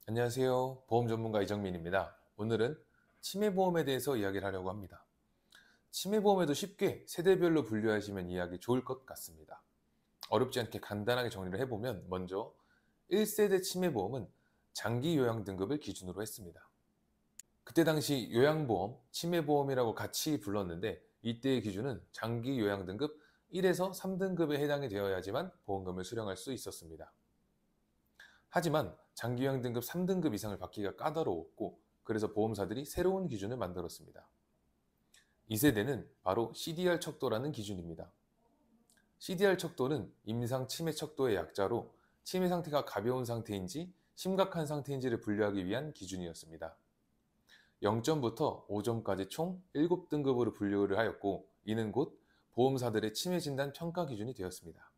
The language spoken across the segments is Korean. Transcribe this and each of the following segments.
안녕하세요. 보험 전문가 이정민입니다. 오늘은 치매보험에 대해서 이야기를 하려고 합니다. 치매보험에도 쉽게 세대별로 분류하시면 이해하기 좋을 것 같습니다. 어렵지 않게 간단하게 정리를 해보면 먼저 1세대 치매보험은 장기 요양 등급을 기준으로 했습니다. 그때 당시 요양보험, 치매보험이라고 같이 불렀는데 이때의 기준은 장기 요양 등급 1에서 3등급에 해당이 되어야지만 보험금을 수령할 수 있었습니다. 하지만 장기요양 등급 3등급 이상을 받기가 까다로웠고 그래서 보험사들이 새로운 기준을 만들었습니다. 이 세대는 바로 CDR 척도라는 기준입니다. CDR 척도는 임상 치매 척도의 약자로 치매 상태가 가벼운 상태인지 심각한 상태인지를 분류하기 위한 기준이었습니다. 0점부터 5점까지 총 7등급으로 분류를 하였고 이는 곧 보험사들의 치매 진단 평가 기준이 되었습니다.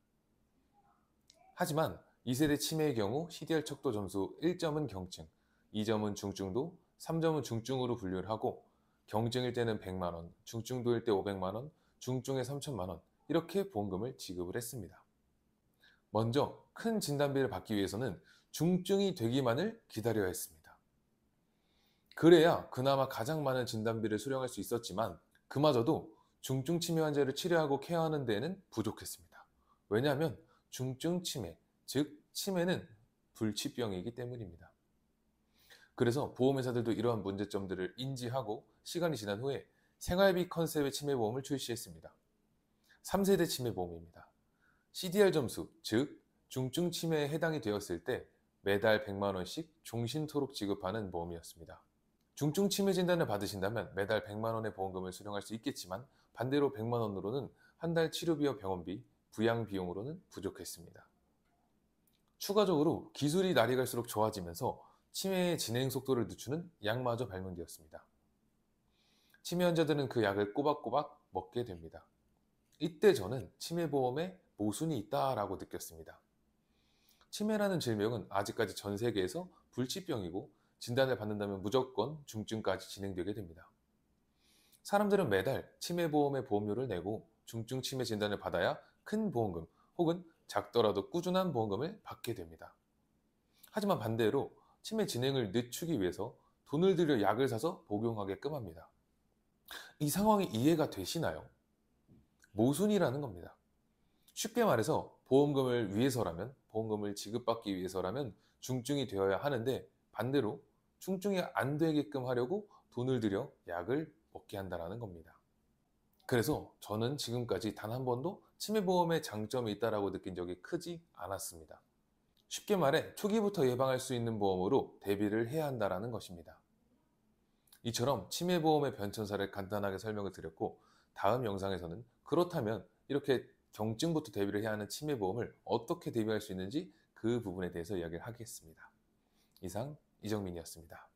하지만 2세대 치매의 경우 CDR 척도 점수 1점은 경증, 2점은 중증도, 3점은 중증으로 분류를 하고 경증일 때는 100만원, 중증도일 때 500만원, 중증에 3천만원 이렇게 보험금을 지급을 했습니다. 먼저 큰 진단비를 받기 위해서는 중증이 되기만을 기다려야 했습니다. 그래야 그나마 가장 많은 진단비를 수령할 수 있었지만 그마저도 중증 치매 환자를 치료하고 케어하는 데에는 부족했습니다. 왜냐하면 중증 치매, 즉 치매는 불치병이기 때문입니다. 그래서 보험회사들도 이러한 문제점들을 인지하고 시간이 지난 후에 생활비 컨셉의 치매보험을 출시했습니다. 3세대 치매보험입니다. CDR 점수, 즉 중증 치매에 해당이 되었을 때 매달 100만원씩 종신토록 지급하는 보험이었습니다. 중증 치매 진단을 받으신다면 매달 100만원의 보험금을 수령할 수 있겠지만 반대로 100만원으로는 한 달 치료비와 병원비, 부양비용으로는 부족했습니다. 추가적으로 기술이 날이 갈수록 좋아지면서 치매의 진행 속도를 늦추는 약마저 발명되었습니다. 치매 환자들은 그 약을 꼬박꼬박 먹게 됩니다. 이때 저는 치매보험에 모순이 있다라고 느꼈습니다. 치매라는 질병은 아직까지 전 세계에서 불치병이고 진단을 받는다면 무조건 중증까지 진행되게 됩니다. 사람들은 매달 치매보험의 보험료를 내고 중증 치매 진단을 받아야 큰 보험금 혹은 작더라도 꾸준한 보험금을 받게 됩니다. 하지만 반대로 치매 진행을 늦추기 위해서 돈을 들여 약을 사서 복용하게끔 합니다. 이 상황이 이해가 되시나요? 모순이라는 겁니다. 쉽게 말해서 보험금을 위해서라면, 보험금을 지급받기 위해서라면 중증이 되어야 하는데 반대로 중증이 안 되게끔 하려고 돈을 들여 약을 먹게 한다는 겁니다. 그래서 저는 지금까지 단 한 번도 치매보험의 장점이 있다고 느낀 적이 크지 않았습니다. 쉽게 말해 초기부터 예방할 수 있는 보험으로 대비를 해야 한다는 것입니다. 이처럼 치매보험의 변천사를 간단하게 설명을 드렸고 다음 영상에서는 그렇다면 이렇게 경증부터 대비를 해야 하는 치매보험을 어떻게 대비할 수 있는지 그 부분에 대해서 이야기를 하겠습니다. 이상 이정민이었습니다.